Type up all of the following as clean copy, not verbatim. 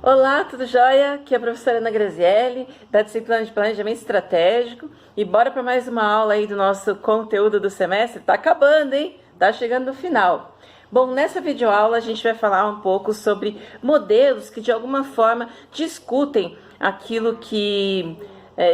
Olá, tudo jóia? Aqui é a professora Ana Grazielli, da disciplina de Planejamento Estratégico. E bora para mais uma aula aí do nosso conteúdo do semestre. Tá acabando, hein? Tá chegando no final. Bom, nessa videoaula a gente vai falar um pouco sobre modelos que de alguma forma discutem aquilo que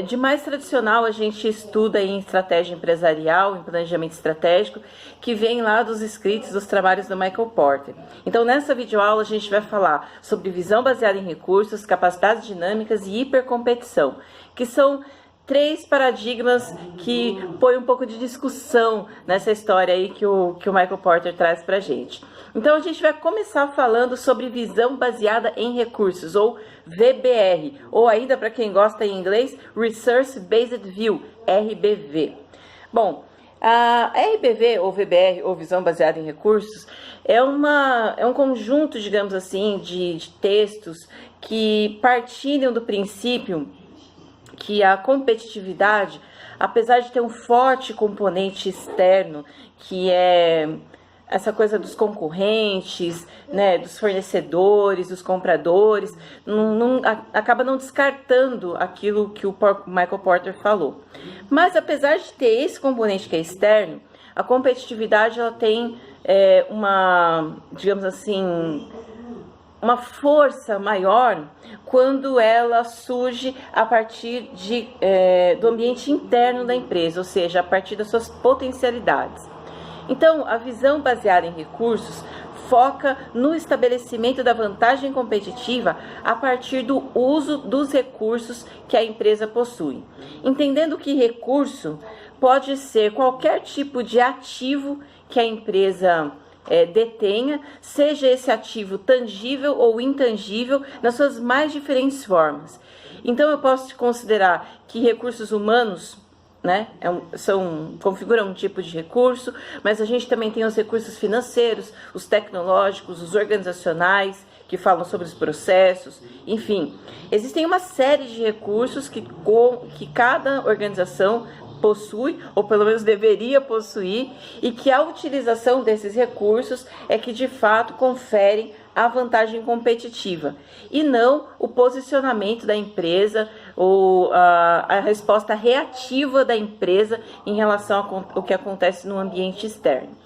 de mais tradicional a gente estuda em estratégia empresarial, em planejamento estratégico, que vem lá dos escritos dos trabalhos do Michael Porter. Então nessa videoaula a gente vai falar sobre visão baseada em recursos, capacidades dinâmicas e hipercompetição, que são três paradigmas que põem um pouco de discussão nessa história aí que o Michael Porter traz pra gente. Então a gente vai começar falando sobre visão baseada em recursos, ou VBR, ou ainda para quem gosta em inglês, Resource Based View, RBV. Bom, a RBV, ou VBR, ou visão baseada em recursos, é um conjunto, digamos assim, de textos que partilham do princípio que a competitividade, apesar de ter um forte componente externo, que é essa coisa dos concorrentes, né, dos fornecedores, dos compradores, acaba não descartando aquilo que o Michael Porter falou. Mas apesar de ter esse componente que é externo, a competitividade ela tem digamos assim, uma força maior quando ela surge a partir do ambiente interno da empresa, ou seja, a partir das suas potencialidades. Então, a visão baseada em recursos foca no estabelecimento da vantagem competitiva a partir do uso dos recursos que a empresa possui. Entendendo que recurso pode ser qualquer tipo de ativo que a empresa detenha, seja esse ativo tangível ou intangível, nas suas mais diferentes formas. Então eu posso considerar que recursos humanos, né, configuram um tipo de recurso, mas a gente também tem os recursos financeiros, os tecnológicos, os organizacionais, que falam sobre os processos, enfim. Existem uma série de recursos que cada organização possui, ou pelo menos deveria possuir, e que a utilização desses recursos é que de fato conferem a vantagem competitiva, e não o posicionamento da empresa ou a resposta reativa da empresa em relação ao que acontece no ambiente externo.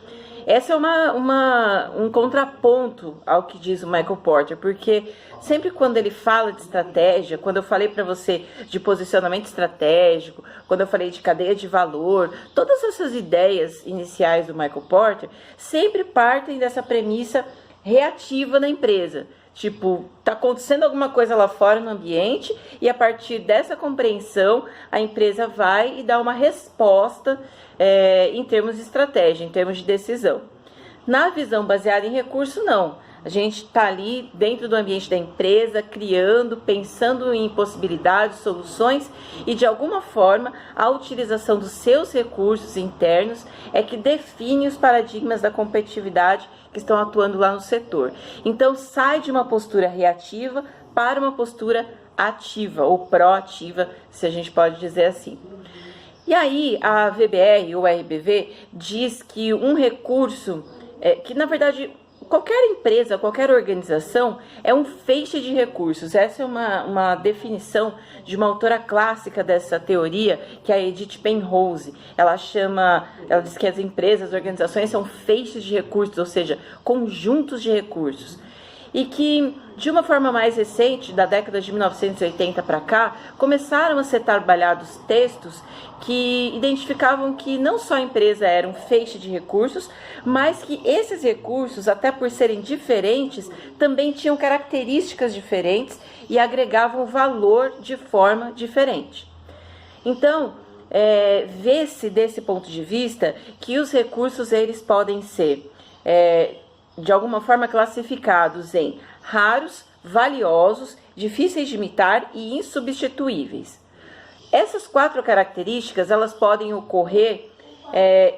Essa é um contraponto ao que diz o Michael Porter, porque sempre quando ele fala de estratégia, quando eu falei para você de posicionamento estratégico, quando eu falei de cadeia de valor, todas essas ideias iniciais do Michael Porter sempre partem dessa premissa reativa na empresa. Tipo, tá acontecendo alguma coisa lá fora no ambiente e a partir dessa compreensão a empresa vai e dá uma resposta em termos de estratégia, em termos de decisão. Na visão baseada em recurso, não. A gente está ali dentro do ambiente da empresa, criando, pensando em possibilidades, soluções, e de alguma forma a utilização dos seus recursos internos é que define os paradigmas da competitividade que estão atuando lá no setor. Então sai de uma postura reativa para uma postura ativa ou proativa, se a gente pode dizer assim. E aí a VBR ou RBV diz que um recurso, que na verdade qualquer empresa, qualquer organização é um feixe de recursos. Essa é uma definição de uma autora clássica dessa teoria, que é a Edith Penrose. Ela diz que as empresas, as organizações são feixes de recursos, ou seja, conjuntos de recursos. E que, de uma forma mais recente, da década de 1980 para cá, começaram a ser trabalhados textos que identificavam que não só a empresa era um feixe de recursos, mas que esses recursos, até por serem diferentes, também tinham características diferentes e agregavam valor de forma diferente. Então, vê-se desse ponto de vista que os recursos eles podem ser de alguma forma classificados em raros, valiosos, difíceis de imitar e insubstituíveis. Essas quatro características elas podem ocorrer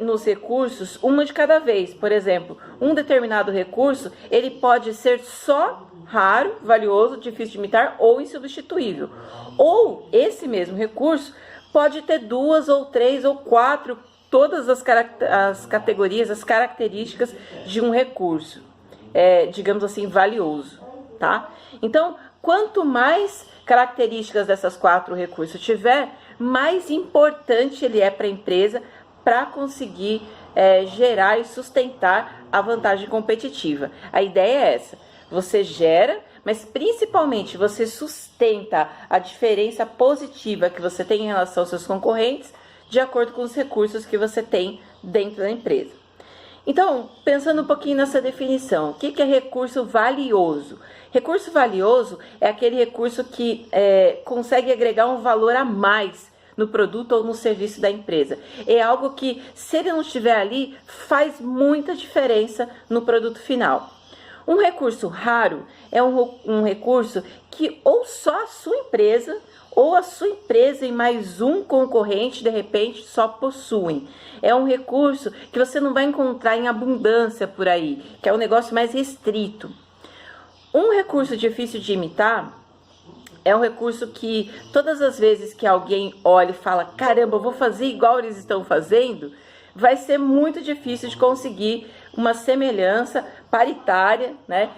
nos recursos uma de cada vez. Por exemplo, um determinado recurso ele pode ser só raro, valioso, difícil de imitar ou insubstituível. Ou esse mesmo recurso pode ter duas ou três ou quatro todas as categorias, as características de um recurso, digamos assim, valioso, tá? Então, quanto mais características dessas 4 recursos tiver, mais importante ele é para a empresa para conseguir gerar e sustentar a vantagem competitiva. A ideia é essa: você gera, mas principalmente você sustenta a diferença positiva que você tem em relação aos seus concorrentes, de acordo com os recursos que você tem dentro da empresa. Então, pensando um pouquinho nessa definição, o que é recurso valioso? Recurso valioso é aquele recurso que consegue agregar um valor a mais no produto ou no serviço da empresa. É algo que, se ele não estiver ali, faz muita diferença no produto final. Um recurso raro é um recurso que ou só a sua empresa ou a sua empresa e mais um concorrente, de repente, só possuem. É um recurso que você não vai encontrar em abundância por aí, que é um negócio mais restrito. Um recurso difícil de imitar é um recurso que todas as vezes que alguém olha e fala, caramba, eu vou fazer igual eles estão fazendo, vai ser muito difícil de conseguir uma semelhança paritária, né,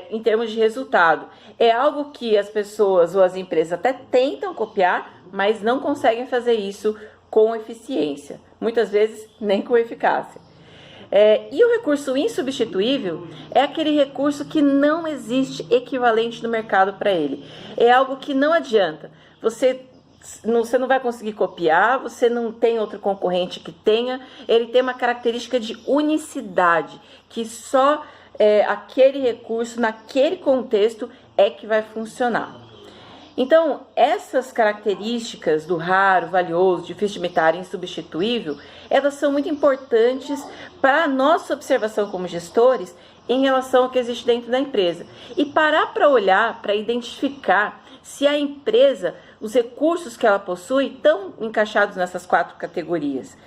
em termos de resultado. É algo que as pessoas ou as empresas até tentam copiar, mas não conseguem fazer isso com eficiência, muitas vezes nem com eficácia. E o recurso insubstituível é aquele recurso que não existe equivalente no mercado para ele. É algo que não adianta. Você não vai conseguir copiar, você não tem outro concorrente que tenha. Ele tem uma característica de unicidade, que só aquele recurso, naquele contexto, é que vai funcionar. Então, essas características do raro, valioso, difícil de imitar e insubstituível, elas são muito importantes para a nossa observação como gestores em relação ao que existe dentro da empresa. E parar para olhar, para identificar se a empresa, os recursos que ela possui, estão encaixados nessas 4 categorias.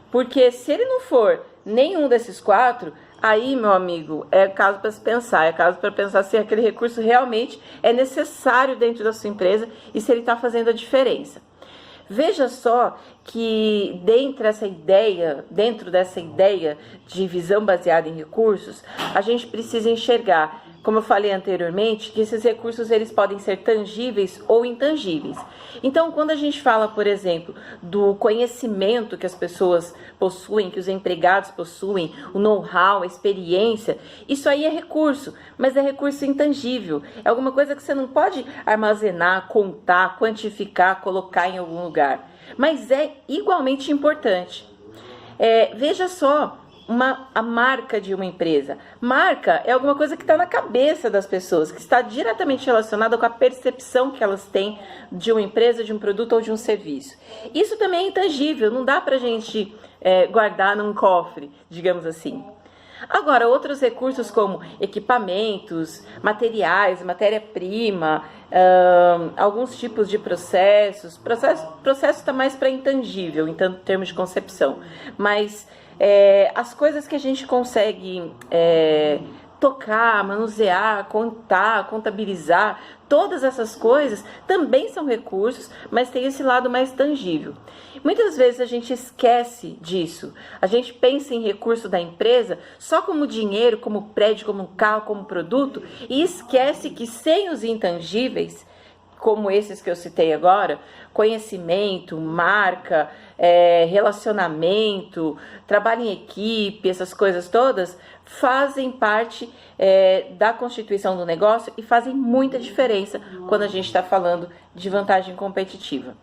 Porque se ele não for nenhum desses 4, aí, meu amigo, é caso para se pensar, é caso para pensar se aquele recurso realmente é necessário dentro da sua empresa e se ele está fazendo a diferença. Veja só que dentro dessa ideia de visão baseada em recursos, a gente precisa enxergar, como eu falei anteriormente, que esses recursos eles podem ser tangíveis ou intangíveis. Então, quando a gente fala, por exemplo, do conhecimento que as pessoas possuem, que os empregados possuem, o know-how, a experiência, isso aí é recurso, mas é recurso intangível. É alguma coisa que você não pode armazenar, contar, quantificar, colocar em algum lugar. Mas é igualmente importante. Veja só, a marca de uma empresa. Marca é alguma coisa que está na cabeça das pessoas, que está diretamente relacionada com a percepção que elas têm de uma empresa, de um produto ou de um serviço. Isso também é intangível, não dá para a gente guardar num cofre, digamos assim. Agora, outros recursos como equipamentos, materiais, matéria-prima, alguns tipos de processos. Processo está mais para intangível, em termos de concepção. Mas as coisas que a gente consegue tocar, manusear, contar, contabilizar, todas essas coisas também são recursos, mas tem esse lado mais tangível. Muitas vezes a gente esquece disso. A gente pensa em recurso da empresa só como dinheiro, como prédio, como carro, como produto, e esquece que sem os intangíveis, como esses que eu citei agora, conhecimento, marca, relacionamento, trabalho em equipe, essas coisas todas, fazem parte da constituição do negócio e fazem muita diferença quando a gente está falando de vantagem competitiva.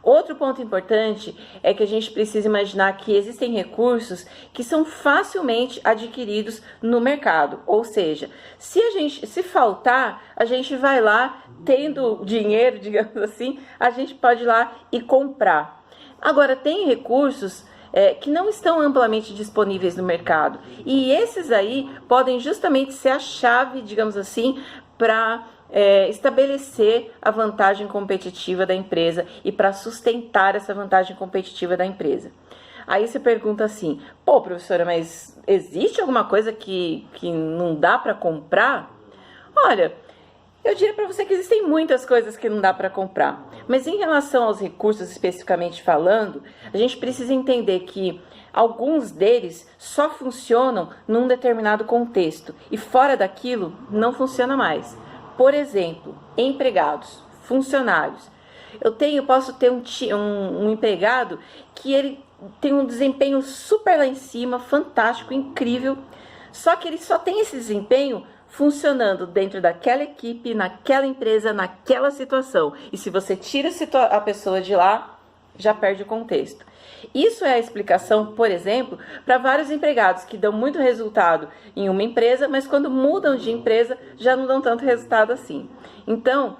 Outro ponto importante é que a gente precisa imaginar que existem recursos que são facilmente adquiridos no mercado. Ou seja, se faltar, a gente vai lá, tendo dinheiro, digamos assim, a gente pode ir lá e comprar. Agora, tem recursos que não estão amplamente disponíveis no mercado. E esses aí podem justamente ser a chave, digamos assim, para estabelecer a vantagem competitiva da empresa e para sustentar essa vantagem competitiva da empresa. Aí você pergunta assim, pô, professora, mas existe alguma coisa que não dá para comprar? Olha, eu diria para você que existem muitas coisas que não dá para comprar, mas em relação aos recursos especificamente falando, a gente precisa entender que alguns deles só funcionam num determinado contexto e fora daquilo não funciona mais. Por exemplo, empregados, funcionários. Posso ter um empregado que ele tem um desempenho super lá em cima, fantástico, incrível, só que ele só tem esse desempenho funcionando dentro daquela equipe, naquela empresa, naquela situação. E se você tira a pessoa de lá, já perde o contexto. Isso é a explicação, por exemplo, para vários empregados que dão muito resultado em uma empresa, mas quando mudam de empresa já não dão tanto resultado assim. Então,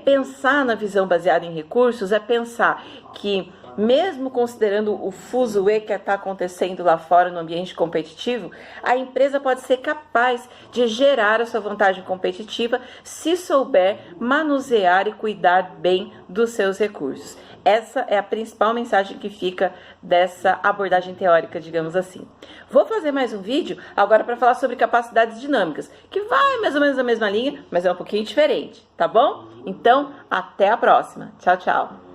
pensar na visão baseada em recursos, é pensar que mesmo considerando o fuzuê que está acontecendo lá fora no ambiente competitivo, a empresa pode ser capaz de gerar a sua vantagem competitiva se souber manusear e cuidar bem dos seus recursos. Essa é a principal mensagem que fica dessa abordagem teórica, digamos assim. Vou fazer mais um vídeo agora para falar sobre capacidades dinâmicas, que vai mais ou menos na mesma linha, mas é um pouquinho diferente, tá bom? Então, até a próxima. Tchau, tchau.